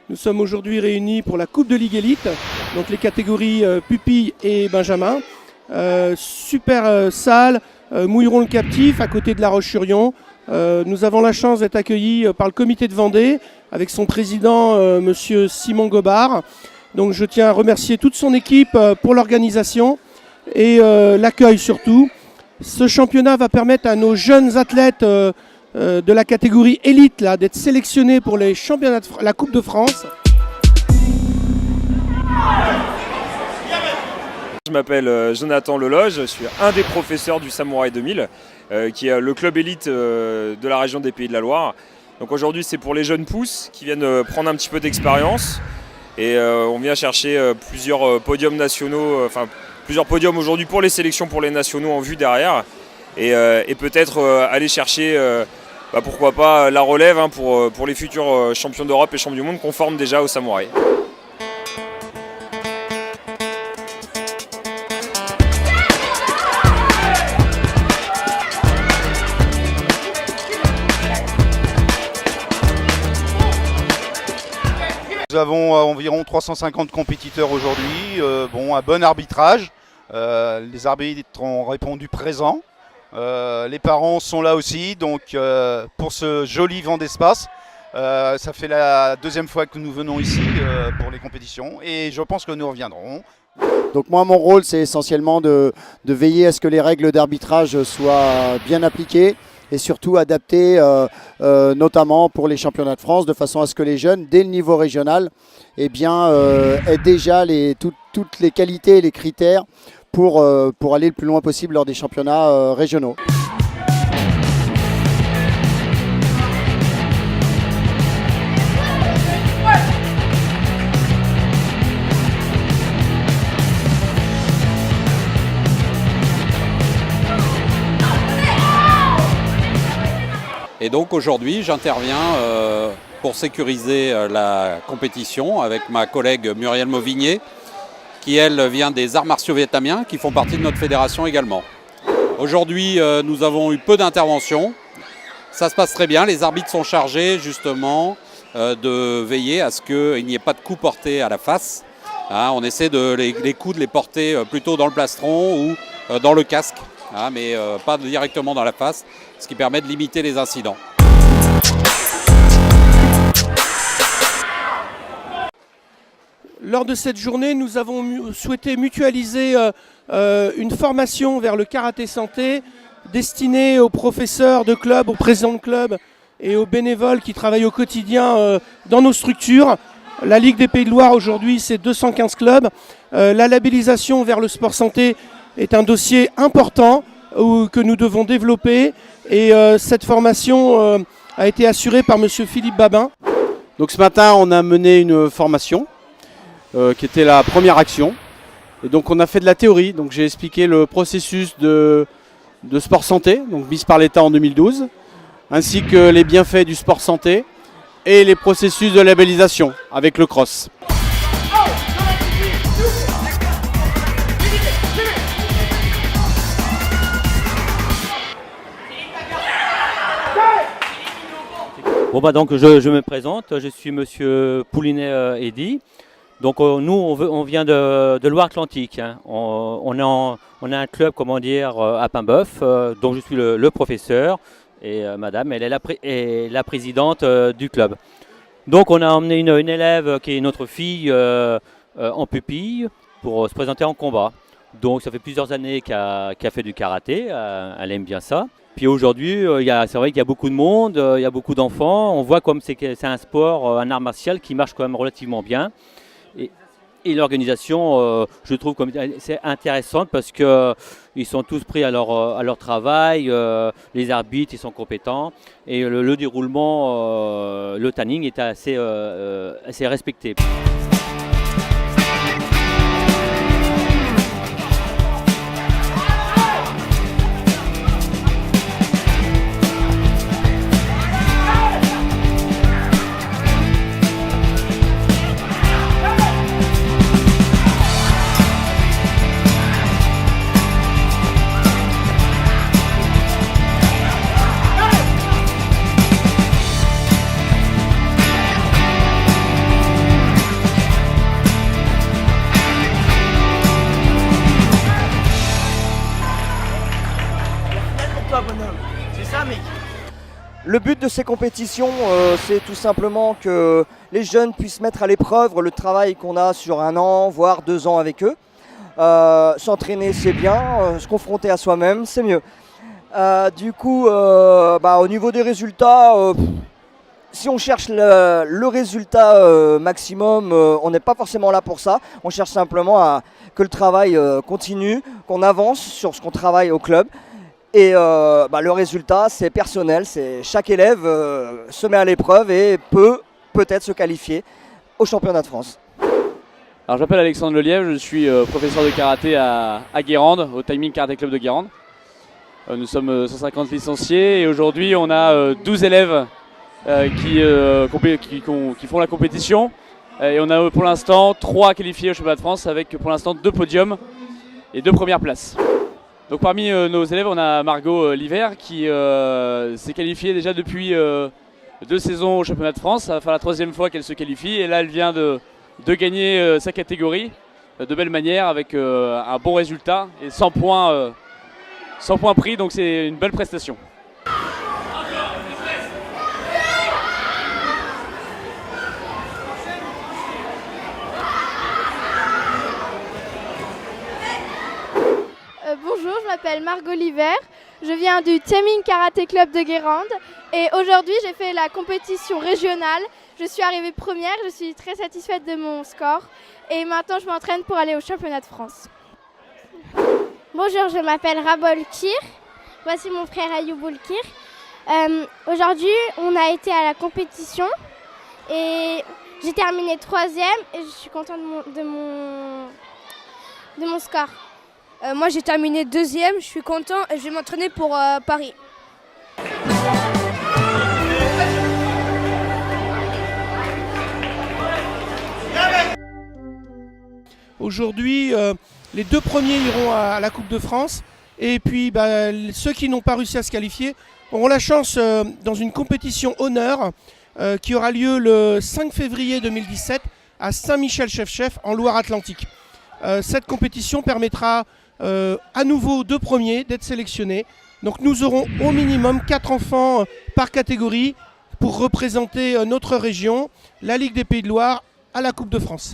Nous sommes aujourd'hui réunis pour la Coupe de Ligue Élite, donc les catégories pupilles et benjamin. Super salle, Mouilleron le Captif, à côté de La Roche-sur-Yon. Nous avons la chance d'être accueillis par le comité de Vendée, avec son président, monsieur Simon Gobard. Donc je tiens à remercier toute son équipe pour l'organisation et l'accueil surtout. Ce championnat va permettre à nos jeunes athlètes de la catégorie élite d'être sélectionnés pour les championnats la Coupe de France. Je m'appelle Jonathan Leloge, je suis un des professeurs du Samouraï 2000, qui est le club élite de la région des Pays de la Loire. Donc aujourd'hui c'est pour les jeunes pousses qui viennent prendre un petit peu d'expérience et on vient chercher plusieurs podiums nationaux, plusieurs podiums aujourd'hui pour les sélections pour les nationaux en vue derrière et peut-être aller chercher pourquoi pas la relève pour les futurs champions d'Europe et champions du monde qu'on forme déjà au Samouraï. Nous avons environ 350 compétiteurs aujourd'hui, un bon arbitrage. Les arbitres ont répondu présent. Les parents sont là aussi, donc pour ce joli vent d'espace. Ça fait la deuxième fois que nous venons ici pour les compétitions et je pense que nous reviendrons. Donc moi mon rôle c'est essentiellement de veiller à ce que les règles d'arbitrage soient bien appliquées et surtout adaptées notamment pour les championnats de France de façon à ce que les jeunes dès le niveau régional aient déjà toutes les qualités et les critères pour aller le plus loin possible lors des championnats régionaux. Et donc aujourd'hui j'interviens pour sécuriser la compétition avec ma collègue Muriel Mauvigné, qui elle vient des arts martiaux vietnamiens qui font partie de notre fédération également. Aujourd'hui nous avons eu peu d'interventions, ça se passe très bien, les arbitres sont chargés justement de veiller à ce qu'il n'y ait pas de coups portés à la face. On essaie de les coups de les porter plutôt dans le plastron ou dans le casque, mais pas directement dans la face, ce qui permet de limiter les incidents. Lors de cette journée, nous avons souhaité mutualiser une formation vers le karaté santé destinée aux professeurs de club, aux présidents de club et aux bénévoles qui travaillent au quotidien dans nos structures. La Ligue des Pays de Loire aujourd'hui, c'est 215 clubs. La labellisation vers le sport santé est un dossier important que nous devons développer et cette formation a été assurée par M. Philippe Babin. Donc ce matin, on a mené une formation qui était la première action. Et donc on a fait de la théorie. Donc j'ai expliqué le processus de sport santé, donc mis par l'État en 2012, ainsi que les bienfaits du sport santé et les processus de labellisation avec le cross. Donc je me présente, je suis monsieur Poulinet Eddy. Donc nous on vient de Loire-Atlantique. On a un club à Paimboeuf, dont je suis le professeur et madame elle est la présidente du club. Donc on a emmené une élève qui est notre fille en pupille pour se présenter en combat. Donc ça fait plusieurs années qu'elle fait du karaté, elle aime bien ça. Puis aujourd'hui, c'est vrai qu'il y a beaucoup de monde, il y a beaucoup d'enfants. On voit comme c'est un sport, un art martial qui marche quand même relativement bien. Et l'organisation, je trouve comme c'est intéressante parce qu'ils sont tous pris à leur travail, les arbitres ils sont compétents et le déroulement, le tanning est assez respecté. Le but de ces compétitions, c'est tout simplement que les jeunes puissent mettre à l'épreuve le travail qu'on a sur 1 an, voire 2 ans avec eux. S'entraîner, c'est bien, se confronter à soi-même, c'est mieux. Du coup, au niveau des résultats, si on cherche le résultat maximum, on n'est pas forcément là pour ça. On cherche simplement que le travail continue, qu'on avance sur ce qu'on travaille au club. Et le résultat, c'est personnel, c'est chaque élève se met à l'épreuve et peut-être se qualifier au championnat de France. Alors je m'appelle Alexandre Lelièvre, je suis professeur de karaté à Guérande, au Timing Karaté Club de Guérande. Nous sommes 150 licenciés et aujourd'hui on a 12 élèves qui font la compétition. Et on a pour l'instant 3 qualifiés au championnat de France avec pour l'instant 2 podiums et 2 premières places. Donc parmi nos élèves, on a Margot Liver qui s'est qualifiée déjà depuis 2 saisons au championnat de France. Ça va faire la 3e fois qu'elle se qualifie et là elle vient de gagner sa catégorie de belle manière avec un bon résultat et 100 points pris, donc c'est une belle prestation. Bonjour, je m'appelle Margot Liver, je viens du Timing Karaté Club de Guérande et aujourd'hui j'ai fait la compétition régionale. Je suis arrivée première, je suis très satisfaite de mon score et maintenant je m'entraîne pour aller au championnat de France. Bonjour, je m'appelle Rabol Kir, voici mon frère Ayoubul Kir. Aujourd'hui on a été à la compétition et j'ai terminé 3e et je suis contente de mon score. Moi j'ai terminé 2e, je suis content et je vais m'entraîner pour Paris. Aujourd'hui, les 2 premiers iront à la Coupe de France et puis ceux qui n'ont pas réussi à se qualifier auront la chance dans une compétition honneur qui aura lieu le 5 février 2017 à Saint-Michel-Chef-Chef en Loire-Atlantique. Cette compétition permettra à nouveau aux 2 premiers d'être sélectionnés. Donc nous aurons au minimum 4 enfants par catégorie pour représenter notre région, la Ligue des Pays de Loire à la Coupe de France.